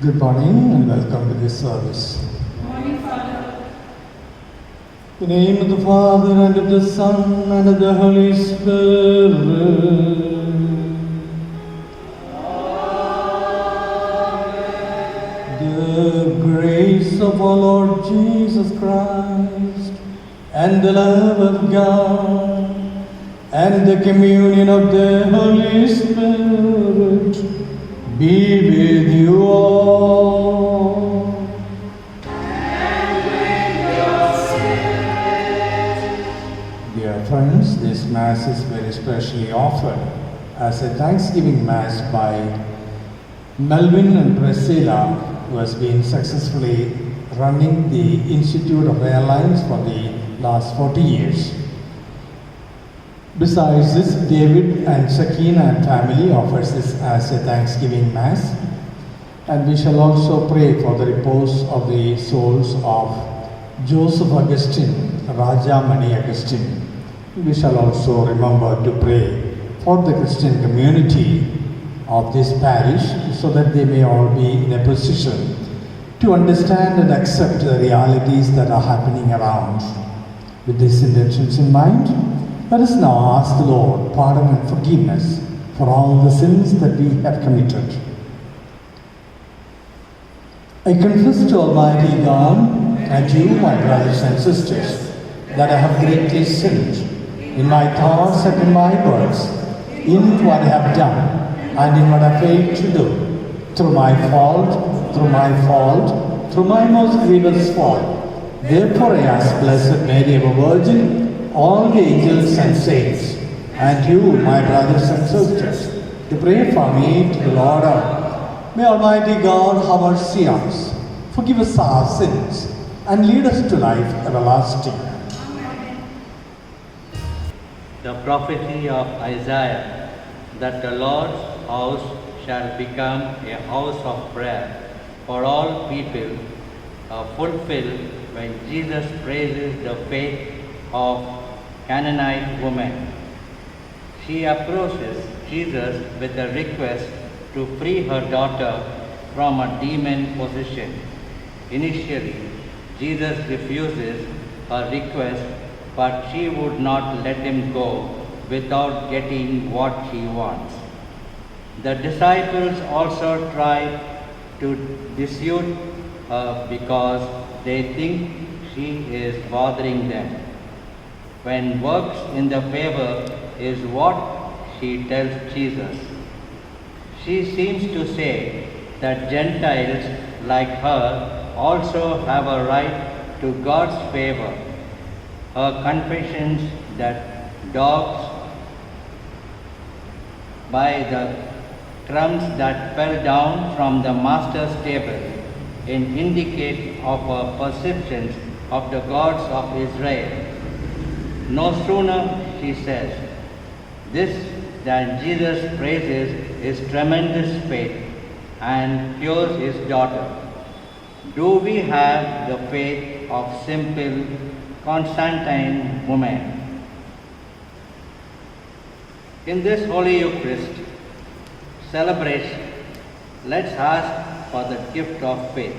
Good morning and welcome to this service. Good morning, Father. In the name of the Father and of the Son and of the Holy Spirit. The grace of our Lord Jesus Christ and the love of God and the communion of the Holy Spirit be with you all. And with your spirit. Dear friends, this Mass is very specially offered as a Thanksgiving Mass by Melvin and Priscilla, who has been successfully running the Institute of Airlines for the last 40 years. Besides this, David and Sakina and family offers this as a Thanksgiving Mass, and we shall also pray for the repose of the souls of Joseph Augustine, Raja Mani Augustine. We shall also remember to pray for the Christian community of this parish so that they may all be in a position to understand and accept the realities that are happening around. With these intentions in mind, let us now ask the Lord pardon and forgiveness for all the sins that we have committed. I confess to Almighty God and you, my brothers and sisters, that I have greatly sinned in my thoughts and in my words, in what I have done and in what I failed to do, through my fault, through my most grievous fault. Therefore I ask Blessed Mary, ever Virgin, all the angels and saints, and you, my brothers and sisters, to pray for me to the Lord our. May Almighty God have mercy on us, forgive us our sins, and lead us to life everlasting. The prophecy of Isaiah that the Lord's house shall become a house of prayer for all people are fulfilled when Jesus praises the faith of Canaanite woman. She approaches Jesus with a request to free her daughter from a demon possession. Initially, Jesus refuses her request, but she would not let him go without getting what she wants. The disciples also try to dissuade her because they think she is bothering them. When works in the favor is what she tells Jesus. She seems to say that Gentiles like her also have a right to God's favor. Her confessions that dogs by the crumbs that fell down from the master's table indicate of her perceptions of the gods of Israel. No sooner, she says, this than Jesus praises his tremendous faith and cures his daughter. Do we have the faith of simple Constantine woman? In this Holy Eucharist celebration, let's ask for the gift of faith.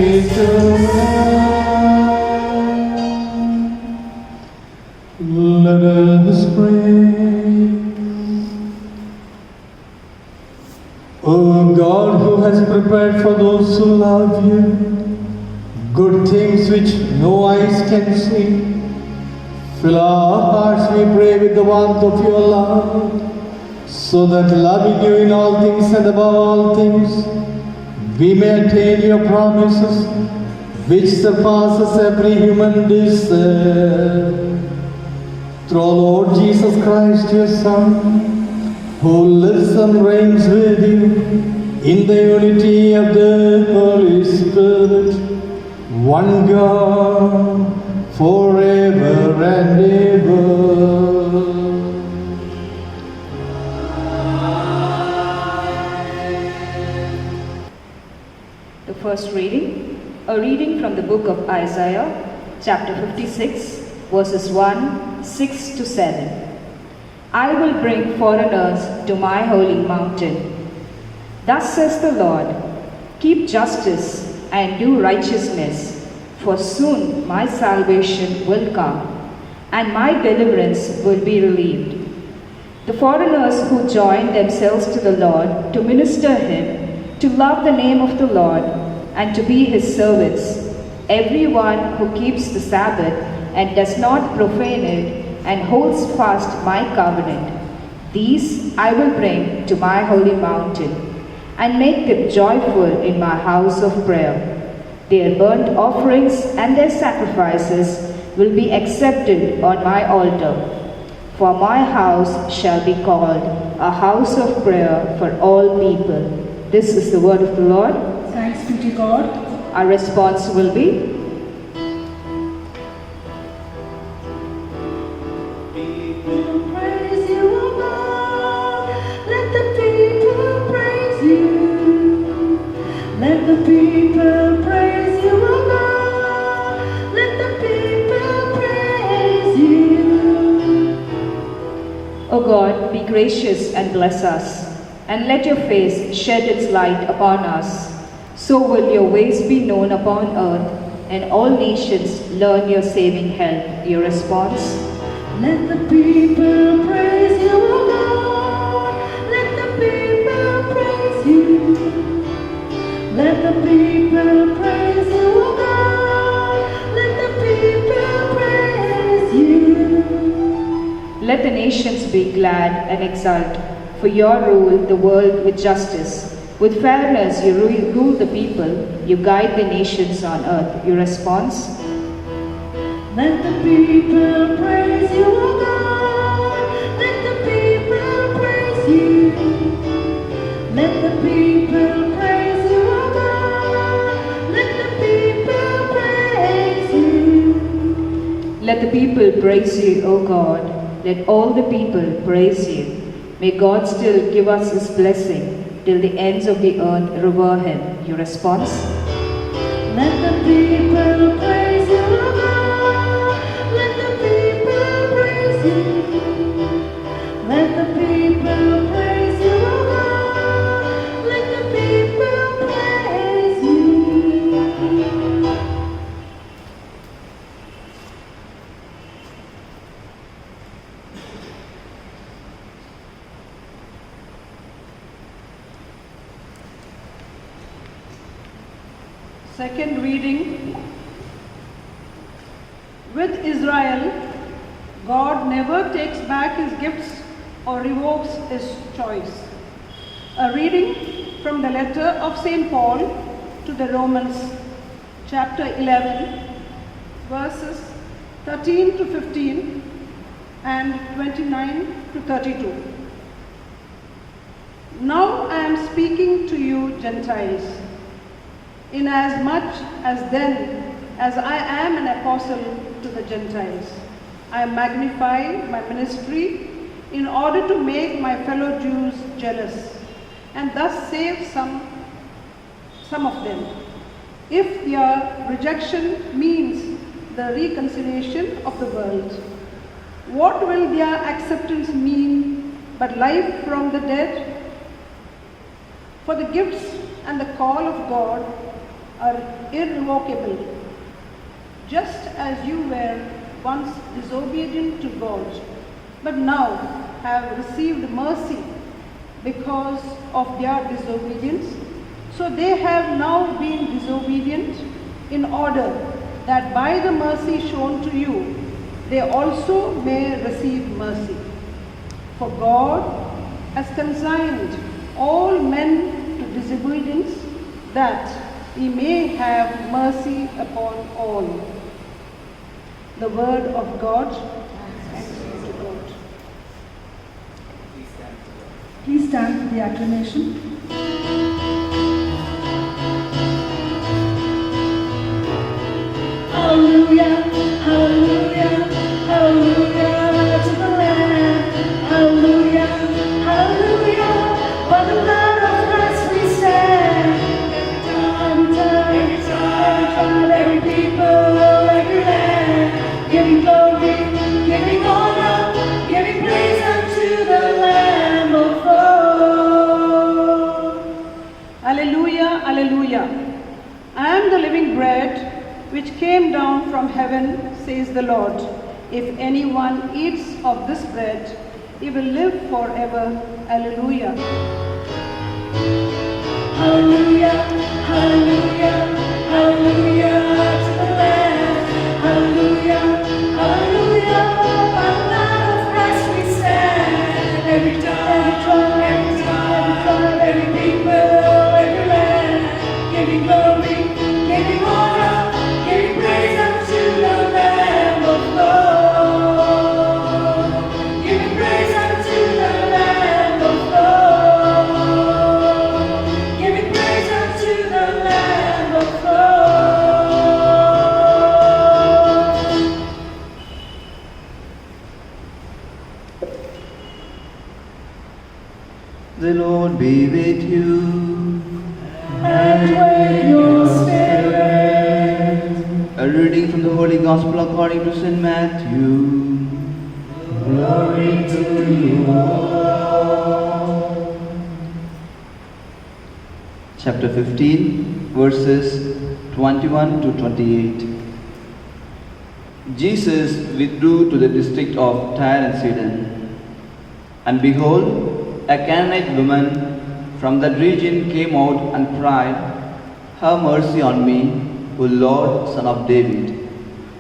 peace to men. Let us pray. O God, who has prepared for those who love you good things which no eyes can see, fill our hearts, we pray, with the warmth of your love, so that loving you in all things and above all things, we may attain your promises, which surpasses every human desire. Through our Lord Jesus Christ, your Son, who lives and reigns with you in the unity of the Holy Spirit, one God, forever and ever. The first reading, a reading from the book of Isaiah, chapter 56, verses 1, 6 to 7. I will bring foreigners to my holy mountain. Thus says the Lord, keep justice and do righteousness, for soon my salvation will come, and my deliverance will be relieved. The foreigners who join themselves to the Lord to minister him, to love the name of the Lord, and to be his servants, everyone who keeps the Sabbath and does not profane it, and holds fast my covenant, these I will bring to my holy mountain, and make them joyful in my house of prayer. Their burnt offerings and their sacrifices will be accepted on my altar. For my house shall be called a house of prayer for all people. This is the word of the Lord. Thanks be to God. Our response will be, Praise you, O God. Let the people praise you. Let the people praise you, O God. Let the people praise you. O God, be gracious and bless us, and let your face shed its light upon us. So will your ways be known upon earth, and all nations learn your saving help. Your response? Let the people praise you, O God. Let the people praise you. Let the people praise you, O God. Let the people praise you. Let the nations be glad and exult, for you rule the world with justice. With fairness you rule the people, you guide the nations on earth. Your response? Let the people praise you, O God. Let the people praise you. Let the people praise you, O God. Let the people praise you. Let the people praise you, O God. Let all the people praise you. May God still give us his blessing, till the ends of the earth revere him. Your response? Let the people praise you, O God. Let the people praise you. Let the people praise you, O God. Let the people praise you. Second reading. With Israel, God never takes back his gifts or revokes his choice. A reading from the letter of St. Paul to the Romans, chapter 11, verses 13 to 15 and 29 to 32. Now I am speaking to you, Gentiles, inasmuch as then as I am an apostle to the Gentiles, I magnify my ministry in order to make my fellow Jews jealous, and thus save some of them. If their rejection means the reconciliation of the world, what will their acceptance mean but life from the dead? For the gifts and the call of God are irrevocable. Just as you were once disobedient to God, but now have received mercy because of their disobedience, so they have now been disobedient in order that by the mercy shown to you, they also may receive mercy. For God has consigned all men to disobedience, that he may have mercy upon all. The word of God. Thanks be to God. Please stand for the acclamation. Hallelujah, hallelujah, hallelujah to the Lamb. Hallelujah, hallelujah, by the blood of Christ we stand. Every people, every land, giving glory, giving honor, giving praise unto the Lamb of God. Alleluia, alleluia. I am the living bread which came down from heaven, says the Lord. If anyone eats of this bread, he will live forever. Alleluia. Hallelujah, hallelujah, hallelujah to the Lamb. Hallelujah, hallelujah, by the blood of Christ we stand. Every tongue, every people, every land, giving glory, giving honor, giving praise unto the Lamb of God. Giving praise unto the Lamb of God. Giving praise unto the Lamb of God. The Lord be with you. And with your spirit. A reading from the Holy Gospel according to St. Matthew. Glory to you, Lord. Chapter 15, verses 21 to 28. Jesus withdrew to the district of Tyre and Sidon. And behold, a Canaanite woman from that region came out and cried, "Have mercy on me, O Lord, Son of David.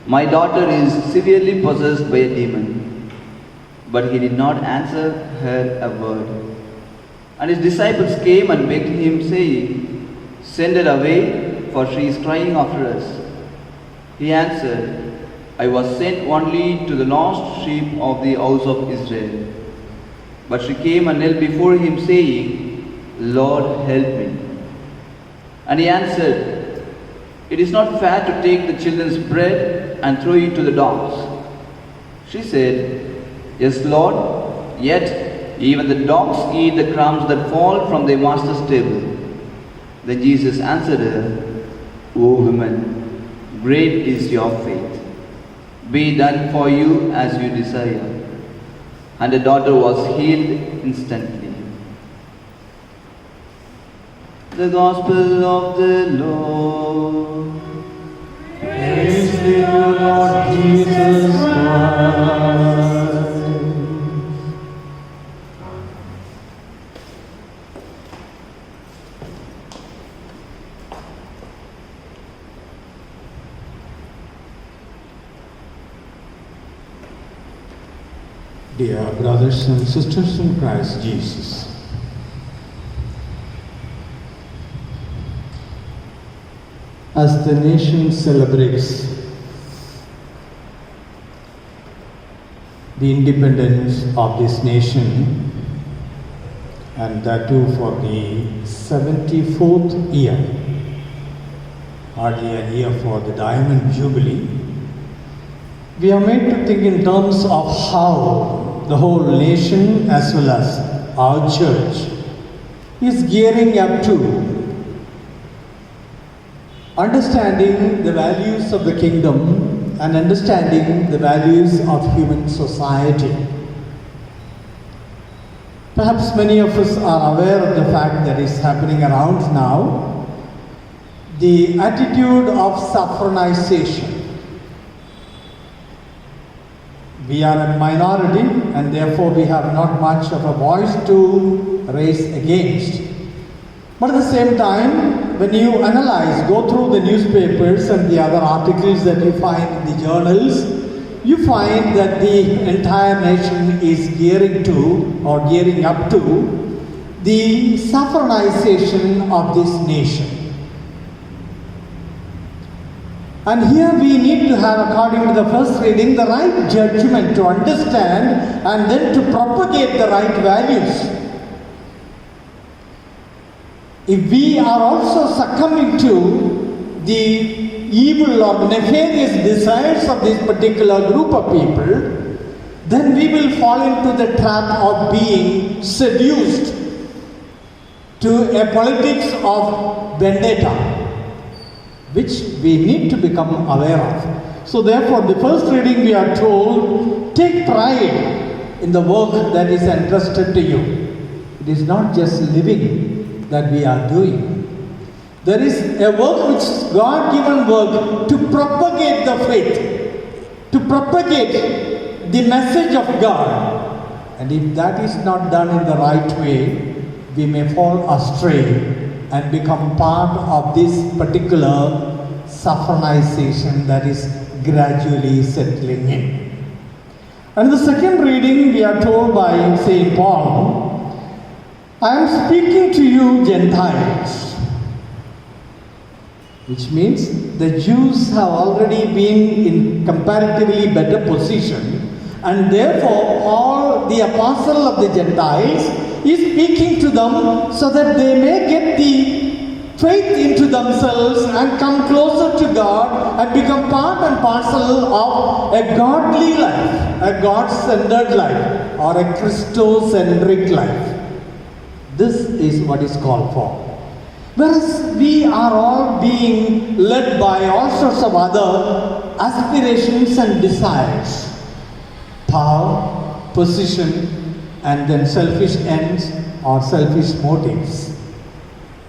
My daughter is severely possessed by a demon." But he did not answer her a word. And his disciples came and begged him, saying, "Send her away, for she is crying after us." He answered, "I was sent only to the lost sheep of the house of Israel." But she came and knelt before him, saying, "Lord, help me." And he answered, "It is not fair to take the children's bread and throw it to the dogs." She said, "Yes, Lord, yet even the dogs eat the crumbs that fall from their master's table." Then Jesus answered her, "O woman, great is your faith. Be done for you as you desire." And the daughter was healed instantly. The Gospel of the Lord. Praise to you, Lord Jesus Christ. Dear brothers and sisters in Christ Jesus, as the nation celebrates the independence of this nation, and that too for the 74th year, hardly a year for the Diamond Jubilee, we are made to think in terms of how the whole nation as well as our church is gearing up to understanding the values of the kingdom and understanding the values of human society. Perhaps many of us are aware of the fact that is happening around now, the attitude of saffronization. We are a minority and therefore we have not much of a voice to raise against. But at the same time, when you analyze, go through the newspapers and the other articles that you find in the journals, you find that the entire nation is gearing to or gearing up to the saffronization of this nation. And here we need to have, according to the first reading, the right judgment to understand and then to propagate the right values. If we are also succumbing to the evil or nefarious desires of this particular group of people, then we will fall into the trap of being seduced to a politics of vendetta, which we need to become aware of. So therefore, the first reading we are told, take pride in the work that is entrusted to you. It is not just living that we are doing. There is a work which is God-given work to propagate the faith, to propagate the message of God. And if that is not done in the right way, we may fall astray and become part of this particular saffronization that is gradually settling in. And the second reading we are told by St. Paul, I am speaking to you Gentiles, which means the Jews have already been in comparatively better position, and therefore Paul, the apostle of the Gentiles, is speaking to them so that they may get the faith into themselves and come closer to God and become part and parcel of a godly life, a God-centered life, or a Christocentric life. This is what is called for. Whereas we are all being led by all sorts of other aspirations and desires, power, position, and then selfish ends or selfish motives.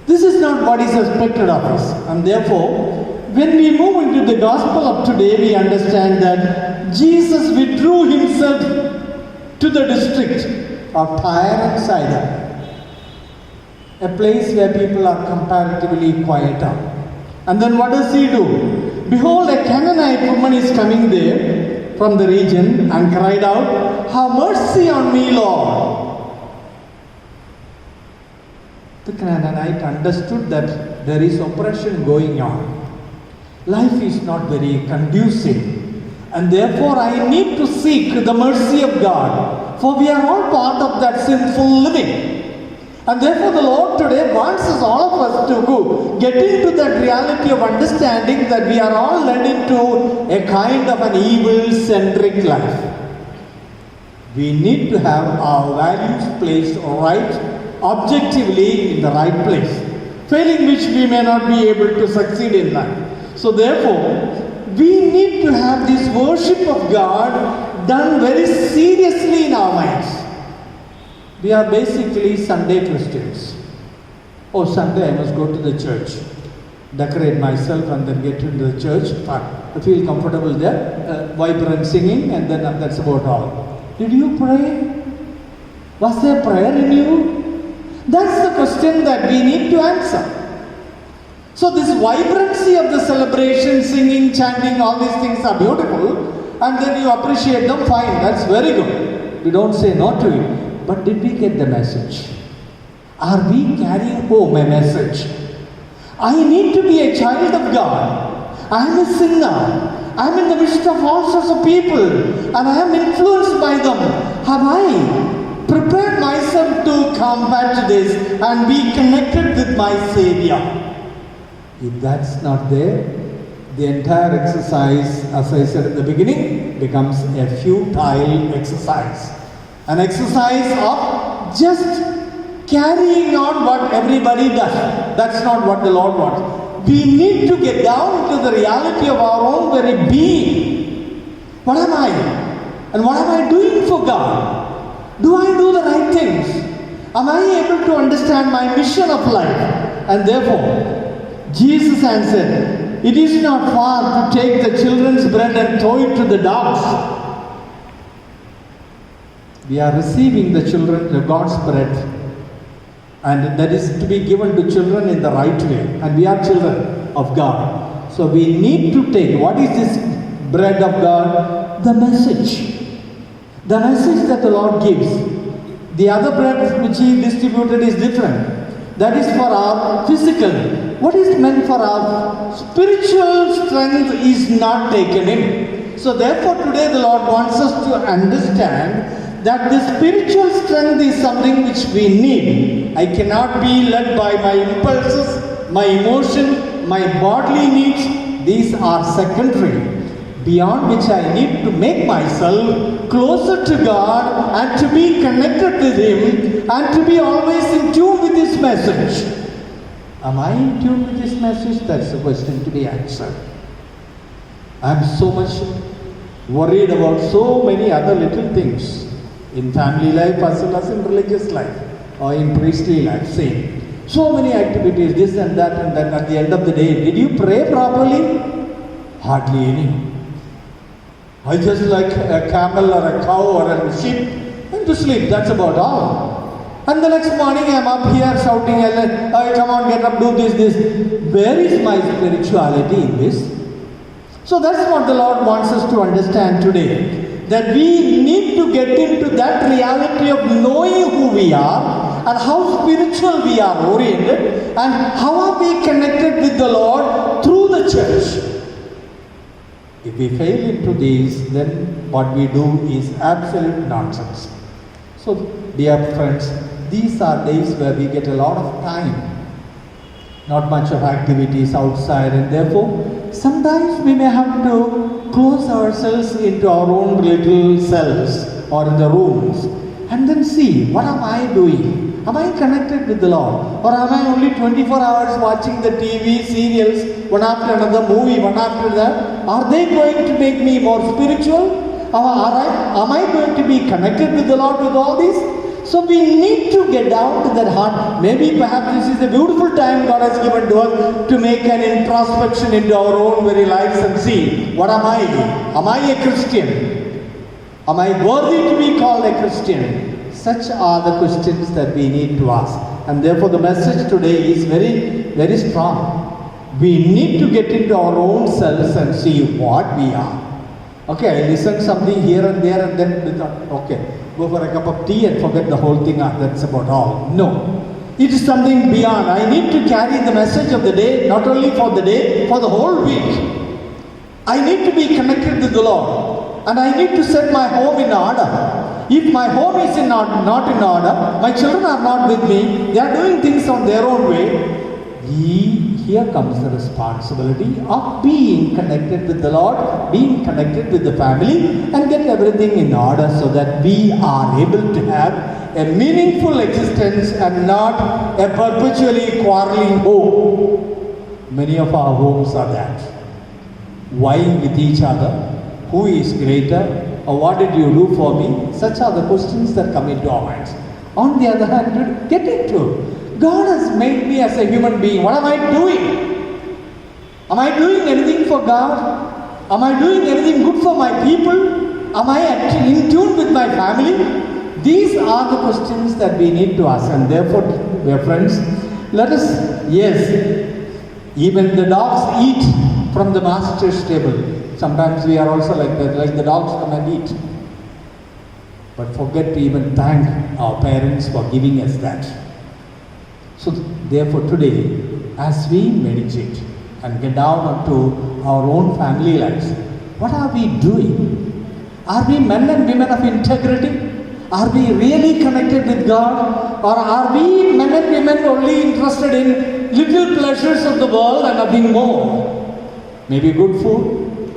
This is not what is expected of us, and therefore, when we move into the gospel of today, we understand that Jesus withdrew himself to the district of Tyre and Sidon, a place where people are comparatively quieter. And then what does he do? Behold, a Canaanite woman is coming there from the region and cried out, have mercy on me, Lord. The Canaanite understood that there is oppression going on. Life is not very conducive. And therefore I need to seek the mercy of God. For we are all part of that sinful living. And therefore the Lord today wants us, all of us, to get into that reality of understanding that we are all led into a kind of an evil-centric life. We need to have our values placed right, objectively in the right place, failing which we may not be able to succeed in life. So therefore, we need to have this worship of God done very seriously in our minds. We are basically Sunday Christians. Oh, Sunday I must go to the church, decorate myself and then get into the church. I feel comfortable there, vibrant singing, and then that's about all. Did you pray? Was there prayer in you? That's the question that we need to answer. So this vibrancy of the celebration, singing, chanting, all these things are beautiful, and then you appreciate them, fine, that's very good. We don't say no to it. But did we get the message? Are we carrying home a message? I need to be a child of God. I am a sinner. I am in the midst of all sorts of people and I am influenced by them. Have I prepared myself to combat this and be connected with my Savior? If that's not there, the entire exercise, as I said at the beginning, becomes a futile exercise. An exercise of just carrying on what everybody does. That's not what the Lord wants. We need to get down to the reality of our own very being. What am I? And what am I doing for God? Do I do the right things? Am I able to understand my mission of life? And therefore, Jesus answered, "It is not far to take the children's bread and throw it to the dogs." We are receiving the children, the God's bread, and that is to be given to children in the right way. And we are children of God. So we need to take, what is this bread of God? The message. The message that the Lord gives. The other bread which He distributed is different. That is for our physical. What is meant for our spiritual strength is not taken in. So therefore today the Lord wants us to understand that the spiritual strength is something which we need. I cannot be led by my impulses, my emotion, my bodily needs. These are secondary, beyond which I need to make myself closer to God and to be connected with Him and to be always in tune with His message. Am I in tune with His message? That's the question to be answered. I am so much worried about so many other little things in family life as well as in religious life or in priestly life. Same. So many activities, this and that, and then at the end of the day, did you pray properly? Hardly any. I just like a camel or a cow or a sheep and to sleep. That's about all. And the next morning I am up here shouting, "Hey, come on, get up, do this. Where is my spirituality in this?" So that's what the Lord wants us to understand today. That we need to get into that reality of knowing who we are and how spiritual we are oriented and how are we connected with the Lord through the church. If we fail into these, then what we do is absolute nonsense. So, dear friends, these are days where we get a lot of time, not much of activities outside, and therefore sometimes we may have to close ourselves into our own little cells or in the rooms and then see, what am I doing? Am I connected with the Lord? Or am I only 24 hours watching the TV serials, one after another movie, one after that? Are they going to make me more spiritual? Am I going to be connected with the Lord with all this? So we need to get down to that heart. Maybe perhaps this is a beautiful time God has given to us to make an introspection into our own very lives and see, what am I? Am I a Christian? Am I worthy to be called a Christian? Such are the questions that we need to ask. And therefore the message today is very, very strong. We need to get into our own selves and see what we are. Okay, I listen something here and there and then, okay, go for a cup of tea and forget the whole thing, that's about all. No. It is something beyond. I need to carry the message of the day, not only for the day, for the whole week. I need to be connected with the Lord. And I need to set my home in order. If my home is not in order, my children are not with me, they are doing things on their own way, here comes the responsibility of being connected with the Lord, being connected with the family, and get everything in order so that we are able to have a meaningful existence and not a perpetually quarreling home. Many of our homes are that. Vying with each other, who is greater, or what did you do for me? Such are the questions that come into our minds. On the other hand, get into God has made me as a human being. What am I doing? Am I doing anything for God? Am I doing anything good for my people? Am I actually in tune with my family? These are the questions that we need to ask. And therefore, dear friends, let us, yes, even the dogs eat from the master's table. Sometimes we are also like that, like the dogs come and eat. But forget to even thank our parents for giving us that. So therefore today, as we meditate and get down onto our own family lives, what are we doing? Are we men and women of integrity? Are we really connected with God? Or are we men and women only interested in little pleasures of the world and nothing more? Maybe good food,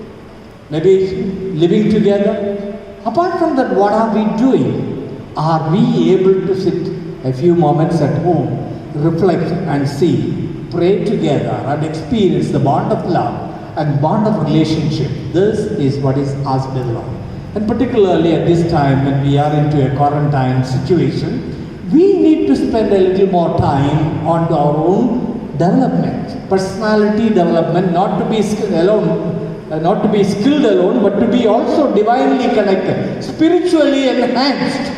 maybe living together. Apart from that, what are we doing? Are we able to sit a few moments at home, reflect and see, pray together and experience the bond of love and bond of relationship? This is what is asked by the Lord. And particularly at this time when we are into a quarantine situation, we need to spend a little more time on our own development. personality development, not to be skilled alone, but to be also divinely connected, spiritually enhanced.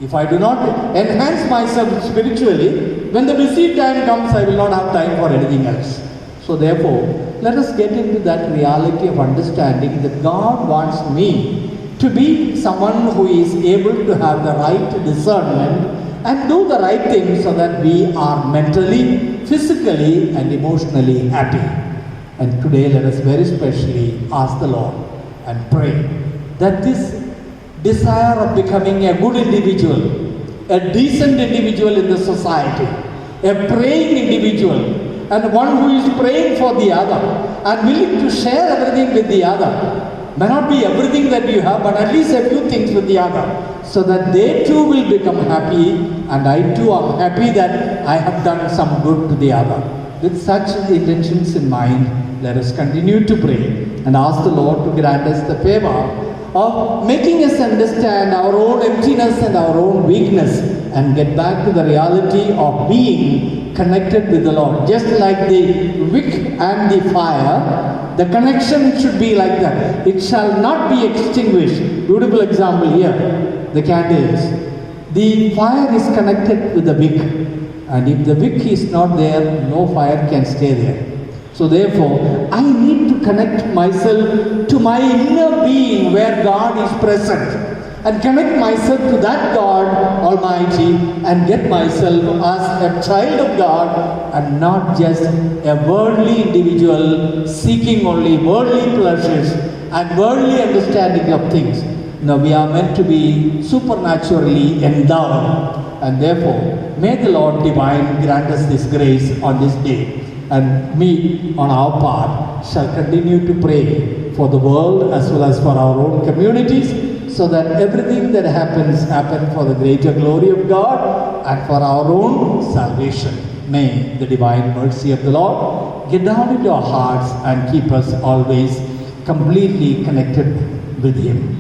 If I do not enhance myself spiritually, when the busy time comes, I will not have time for anything else. So therefore, let us get into that reality of understanding that God wants me to be someone who is able to have the right discernment and do the right thing so that we are mentally, physically and emotionally happy. And today let us very specially ask the Lord and pray that this desire of becoming a good individual, a decent individual in the society, a praying individual, and one who is praying for the other and willing to share everything with the other. May not be everything that you have, but at least a few things with the other, so that they too will become happy, and I too am happy that I have done some good to the other. With such intentions in mind, let us continue to pray and ask the Lord to grant us the favor of making us understand our own emptiness and our own weakness and get back to the reality of being connected with the Lord. Just like the wick and the fire, the connection should be like that. It shall not be extinguished. Beautiful example here, the candles. The fire is connected with the wick, and if the wick is not there, no fire can stay there. So therefore, I need to connect myself to my inner being where God is present, and connect myself to that God Almighty and get myself as a child of God and not just a worldly individual seeking only worldly pleasures and worldly understanding of things. No, we are meant to be supernaturally endowed, and therefore may the Lord divine grant us this grace on this day. And we, on our part, shall continue to pray for the world as well as for our own communities, so that everything that happens for the greater glory of God and for our own salvation. May the divine mercy of the Lord get down into our hearts and keep us always completely connected with Him.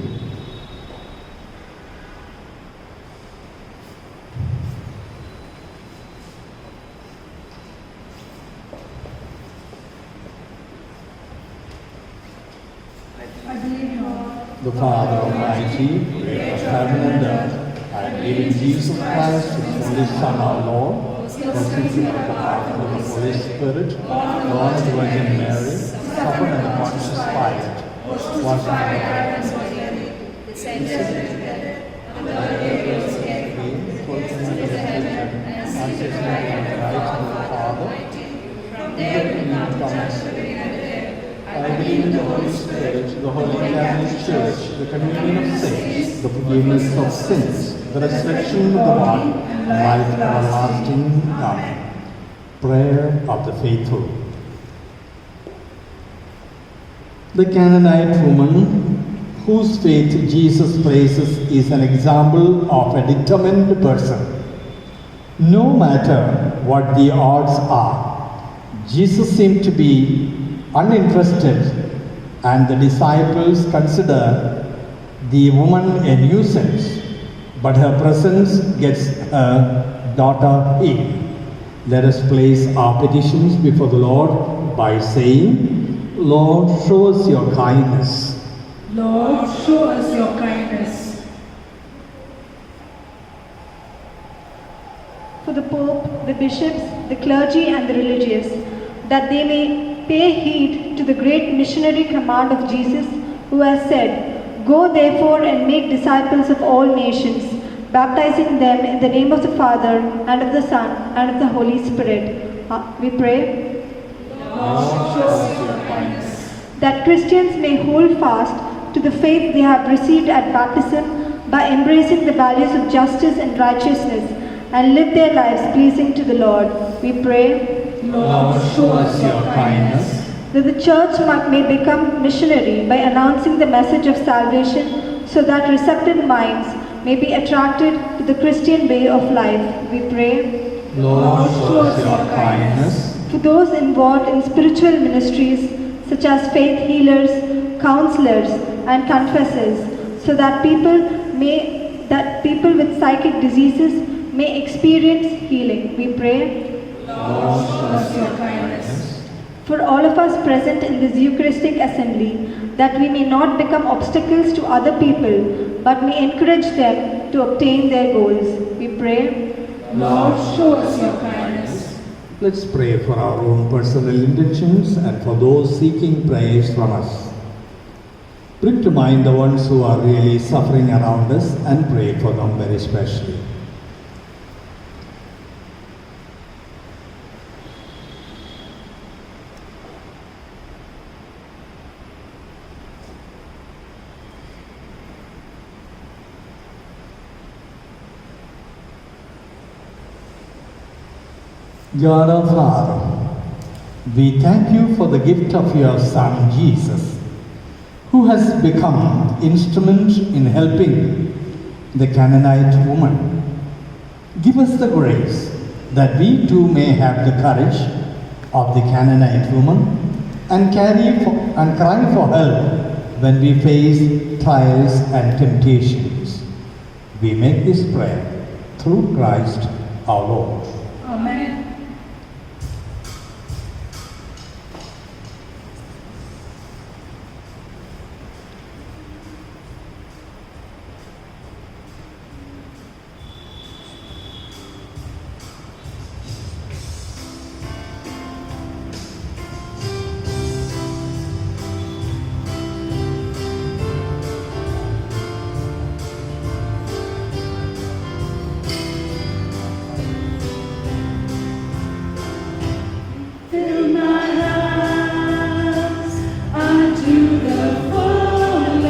The Father Almighty, creator of heaven and earth, I believe in Jesus Christ, His only Son, our Lord, conceived by the power of the Holy Spirit, born of the Virgin Mary, suffered under Pontius Pilate, was crucified, descended into death, and the third day rose again, fulfillment of the Scripture, and sits at the right hand of the Father. From there will not come. I believe in the Holy Spirit, the Holy Catholic Church, the communion of saints, the forgiveness of sins, the resurrection of the body, and life everlasting. Amen. Prayer of the faithful. The Canaanite woman, whose faith Jesus praises, is an example of a determined person. No matter what the odds are, Jesus seemed to be uninterested, and the disciples consider the woman a nuisance, but her presence gets her daughter in. Let us place our petitions before the Lord by saying, Lord, show us your kindness. Lord, show us your kindness. For the Pope, the bishops, the clergy and the religious, that they may pay heed to the great missionary command of Jesus, who has said, Go therefore and make disciples of all nations, baptizing them in the name of the Father, and of the Son, and of the Holy Spirit. We pray that Christians may hold fast to the faith they have received at baptism by embracing the values of justice and righteousness and live their lives pleasing to the Lord. We pray Lord, show us your kindness. That the church may become missionary by announcing the message of salvation, so that receptive minds may be attracted to the Christian way of life. We pray Lord, show us your kindness. For those involved in spiritual ministries such as faith healers, counselors and confessors, so that people with psychic diseases may experience healing. We pray Lord, show us your kindness. For all of us present in this Eucharistic assembly, that we may not become obstacles to other people, but may encourage them to obtain their goals. We pray. Lord, show us your kindness. Let's pray for our own personal intentions and for those seeking prayers from us. Bring to mind the ones who are really suffering around us and pray for them very specially. God our Father, we thank you for the gift of your Son Jesus, who has become instrument in helping the Canaanite woman. Give us the grace that we too may have the courage of the Canaanite woman and cry for help when we face trials and temptations. We make this prayer through Christ our Lord. Amen. Fill my hands unto the fullest.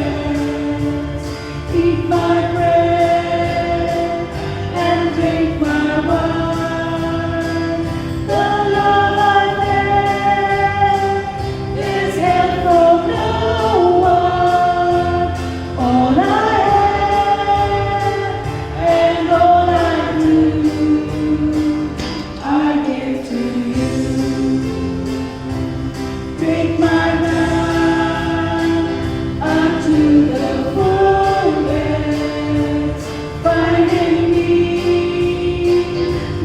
Eat my bread and drink my wine. The love I bear is held from no one. All I have and all I do, I give to you. Drink my wine unto the fullest. Find in me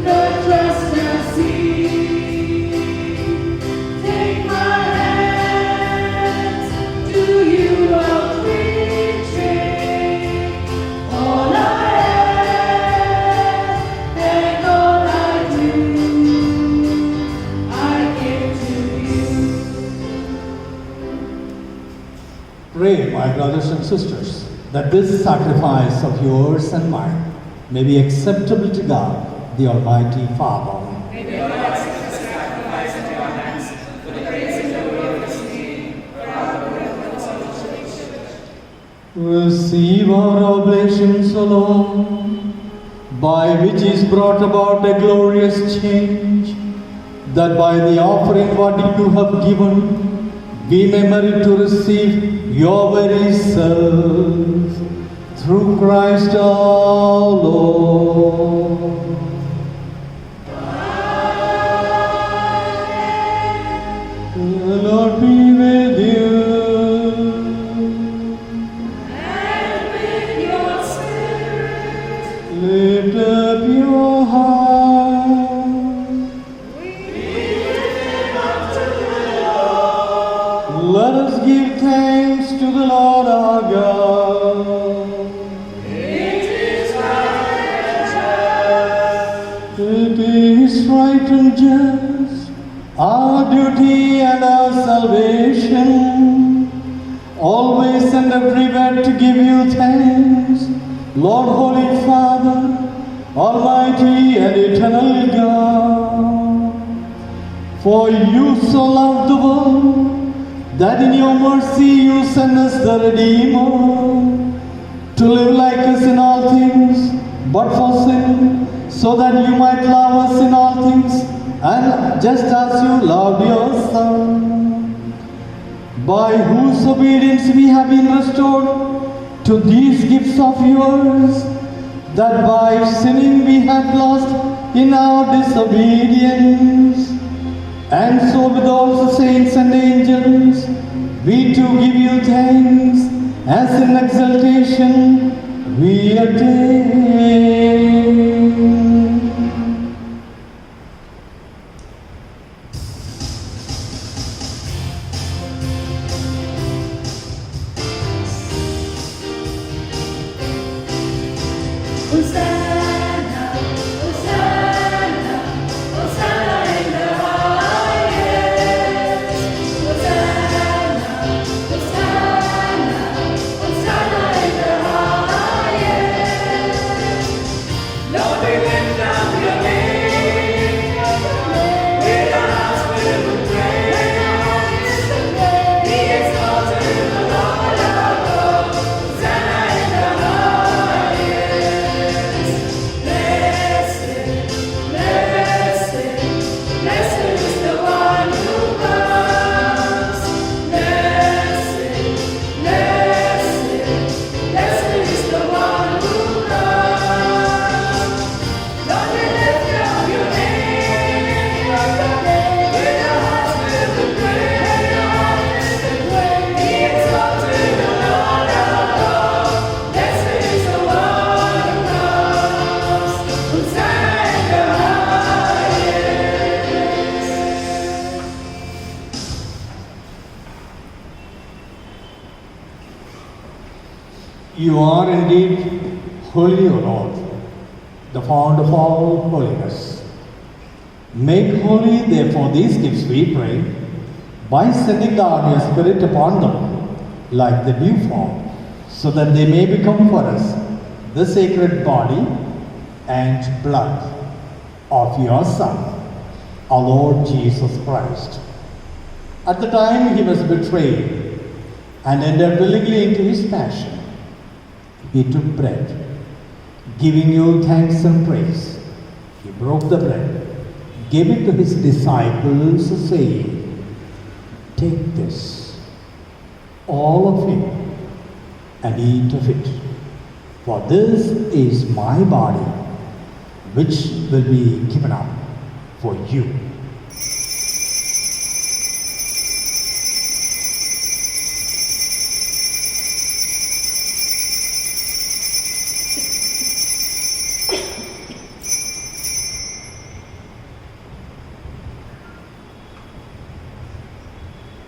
the trust I see. Take my hands, to you I'll betray. All I have and all I do, I give to you. Pray, my brothers and sisters, that this sacrifice of yours and mine may be acceptable to God, the Almighty Father. Receive our oblations, O Lord, by which is brought about a glorious change, that by the offering what you have given, we may merit to receive your very self, through Christ our Lord. The Lord be with you. Lift up your heart. Let us give thanks to the Lord our God. It is right and just, our duty and our salvation, always and everywhere to give you thanks, Lord, Holy Father, Almighty and eternal God. For you so loved the world, that in your mercy you send us the Redeemer, to live like us in all things, but for sin, so that you might love us in all things, and just as you loved your Son, by whose obedience we have been restored to these gifts of yours, that by sinning we had lost in our disobedience. And so with all the saints and angels, we too give you thanks, as in exaltation we attain. You are indeed holy, O Lord, the fount of all holiness. Make holy, therefore, these gifts, we pray, by sending down your Spirit upon them like the dewfall, so that they may become for us the sacred body and blood of your Son, our Lord Jesus Christ. At the time he was betrayed and entered willingly into his passion, he took bread, giving you thanks and praise. He broke the bread, gave it to his disciples, saying, "Take this, all of you, and eat of it. For this is my body, which will be given up for you."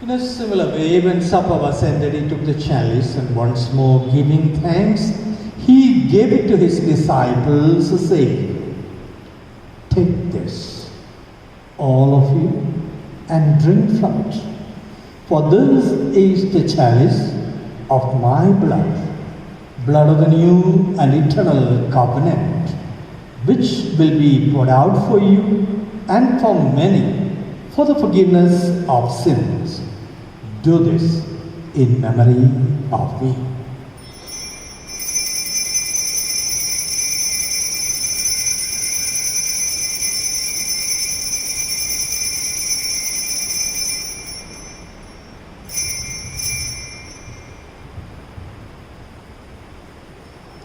In a similar way, when supper was ended, he took the chalice and once more giving thanks, he gave it to his disciples, saying, "Take this, all of you, and drink from it. For this is the chalice of my blood, blood of the new and eternal covenant, which will be poured out for you and for many for the forgiveness of sins. Do this in memory of me."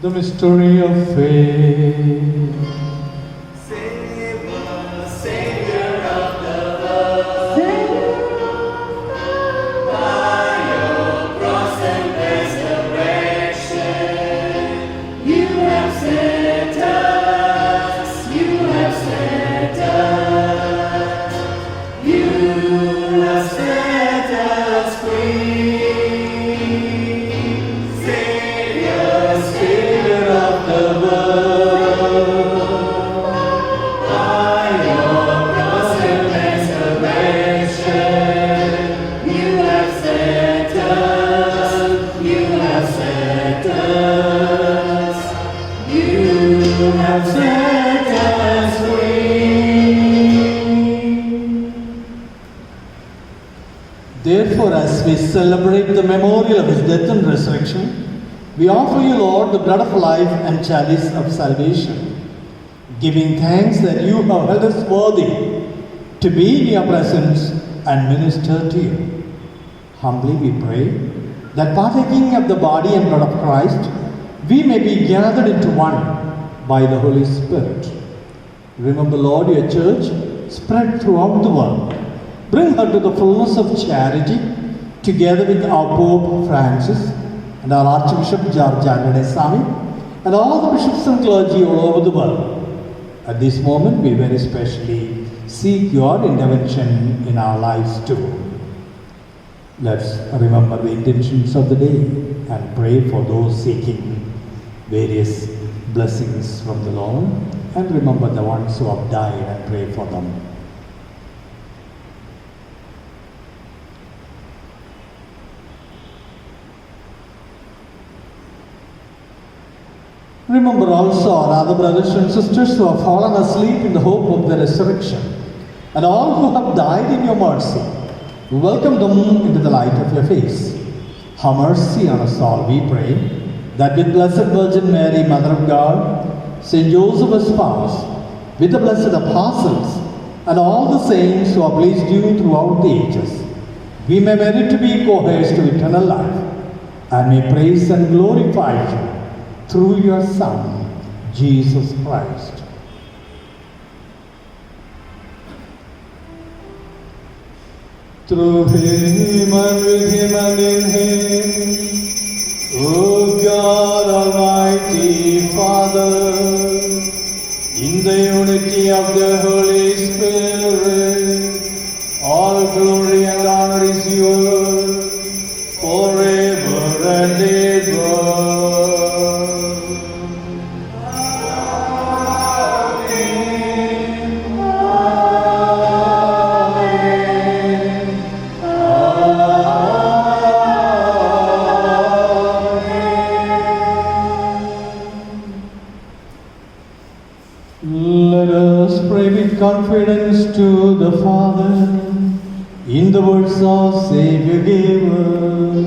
The mystery of faith. Therefore, as we celebrate the memorial of his death and resurrection, we offer you, Lord, the bread of life and chalice of salvation, giving thanks that you have held us worthy to be in your presence and minister to you. Humbly we pray that partaking of the body and blood of Christ, we may be gathered into one by the Holy Spirit. Remember, Lord, your church spread throughout the world. Bring her to the fullness of charity, together with our Pope Francis and our Archbishop George Anthony Sami and all the bishops and clergy all over the world. At this moment, we very specially seek your intervention in our lives too. Let's remember the intentions of the day and pray for those seeking various blessings from the Lord, and remember the ones who have died and pray for them. Remember also our other brothers and sisters who have fallen asleep in the hope of the resurrection, and all who have died in your mercy. Welcome them into the light of your face. Have mercy on us all, we pray, that with Blessed Virgin Mary, Mother of God, Saint Joseph, her spouse, with the blessed apostles, and all the saints who have pleased you throughout the ages, we may merit to be co-heirs to eternal life, and may praise and glorify you through your Son, Jesus Christ. Through him and with him and in him, O God Almighty Father, in the unity of the Holy Spirit, all glory and honor is yours forever and ever. to the Father in the words of Savior gave us.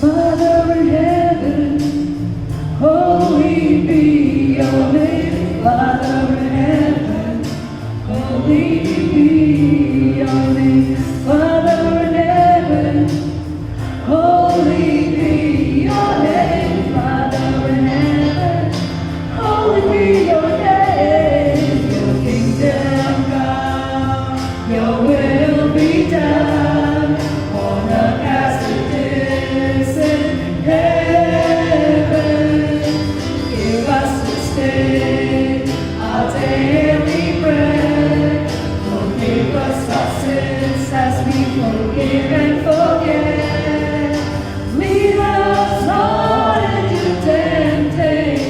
Father in heaven, holy be your name. Father in heaven, holy be your name. Father in heaven, holy be your name. Father in heaven, holy be your name. Your kingdom come, your will be done on earth as it is in heaven. Give us this day our daily bread. Forgive us our sins as we forgive and forget. Lead us not into temptation.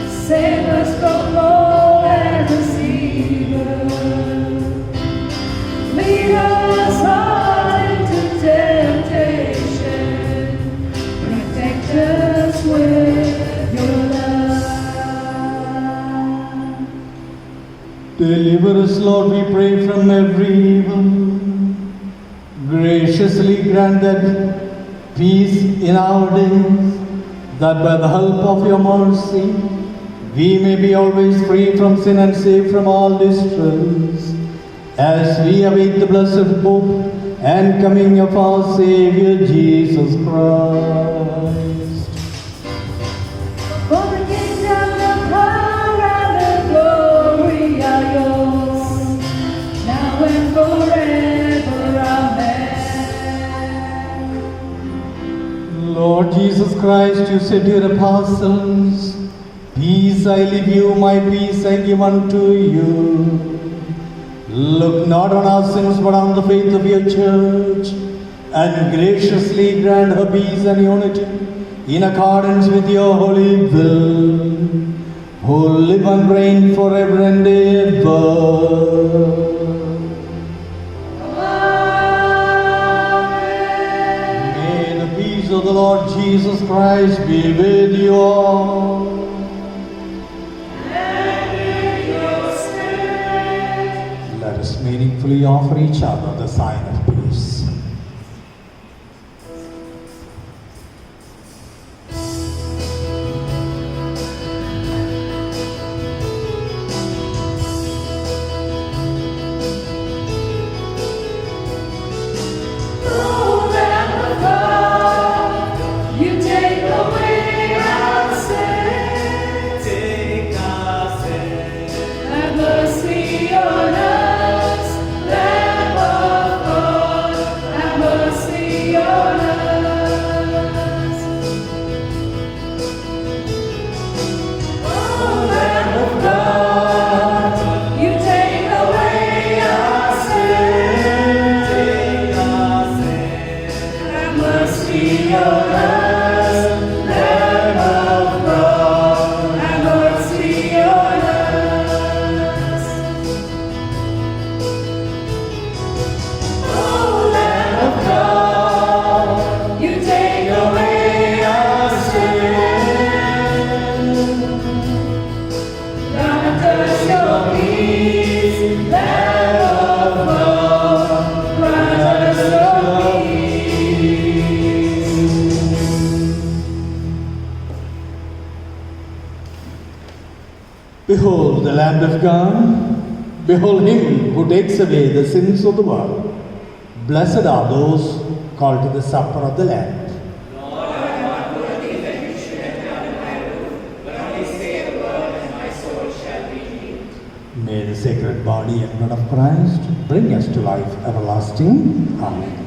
Save us from all and evil. Lead us not into temptation. Protect us with your love. Deliver us, Lord, we pray, from every evil. Graciously grant that peace in our days, that by the help of your mercy, we may be always free from sin and safe from all distress, as we await the blessed hope and coming of our Savior Jesus Christ. For the kingdom, the power, and the glory are yours, now and forever. Amen. Lord Jesus Christ, you said to your apostles, peace I leave you, my peace I give unto you. Look not on our sins, but on the faith of your church, and graciously grant her peace and unity in accordance with your holy will, who live and reign forever and ever. May the peace of the Lord Jesus Christ be with you all. Let us meaningfully offer each other the sign of peace. Oh, Lamb of God, you take away our sin. Take our sin. Have mercy on us, Lamb of God. Have mercy on us. Oh, Lamb of God, you take away our sin. Take our sin. Have mercy on us, Lamb of God. Have mercy on us. Oh, Lamb of God, you take away our sin. Grant us your peace, Lamb of God. Grant us your peace. Behold the Lamb of God. Behold him who takes away the sins of the world. Blessed are those called to the supper of the Lamb. May the sacred body and blood of Christ bring us to life everlasting. Amen.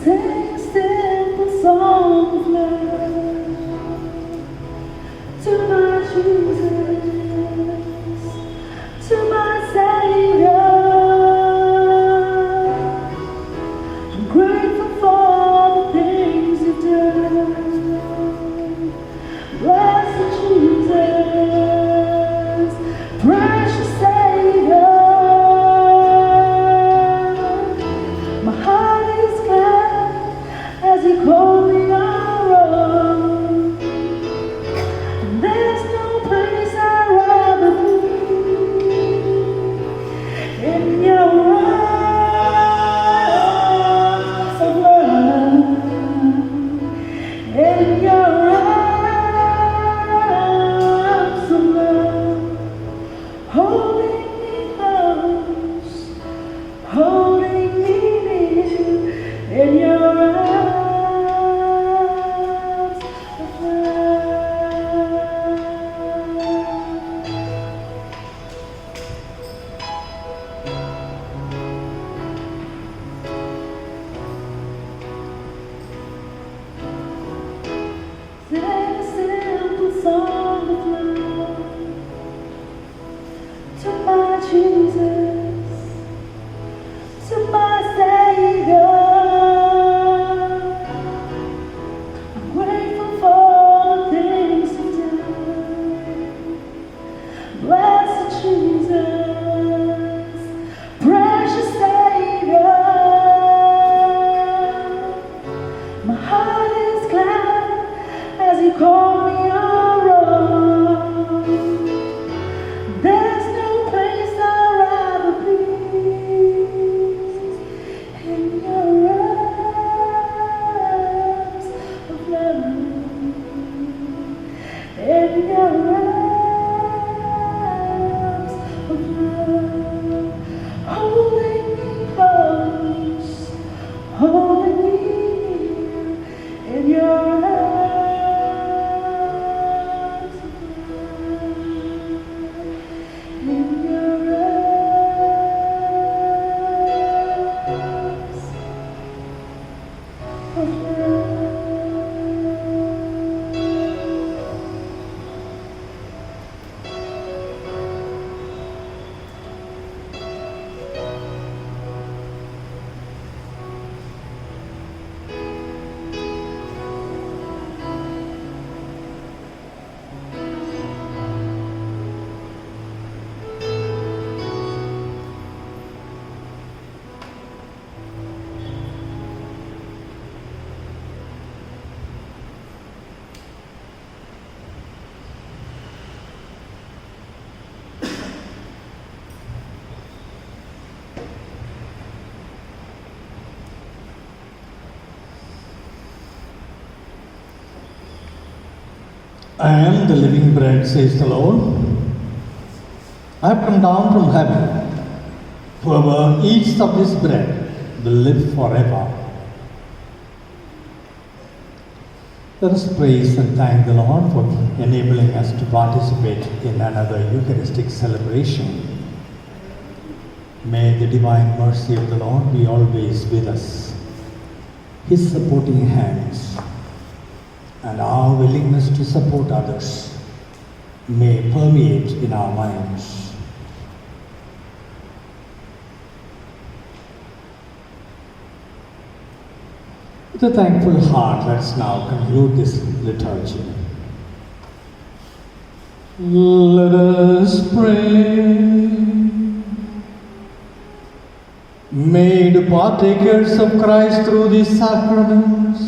Sing a simple song of love to my Jesus, to my Savior. I'm grateful for the things you've done. Blessed Jesus, precious Savior. My heart is glad as you call me your own. And there's no place I'd rather be in your arms of love, in your arms of love, holding me close, holding me near, in your arms of love. Sing a simple song of love to my Jesus, to my Savior. I'm grateful for the things you've done. Blessed Jesus, precious Savior. My heart is glad as you call me your own. There's no place I'd rather be in your arms of love, in your arms of love, holding me close, holding me near, in your arms of love, in your arms of love. I am the living bread, says the Lord. I have come down from heaven. Whoever eats of this bread will live forever. Let us praise and thank the Lord for enabling us to participate in another Eucharistic celebration. May the divine mercy of the Lord be always with us. His supporting hands and our willingness to support others may permeate in our minds. With a thankful heart, let's now conclude this liturgy. Let us pray. Made partakers of Christ through these sacraments,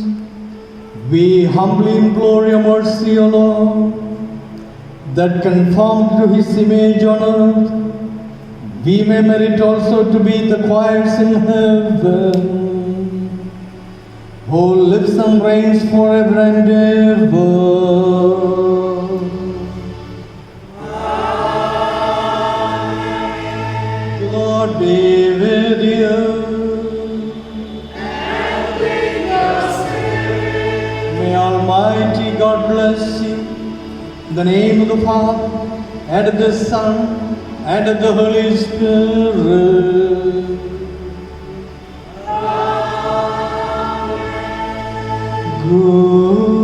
we humbly implore your mercy, O Lord, that conformed to his image on earth, we may merit also to be the choirs in heaven, who lives and reigns forever and ever. Lord be with you. May Almighty God bless you. In the name of the Father, and of the Son, and of the Holy Spirit. Ooh.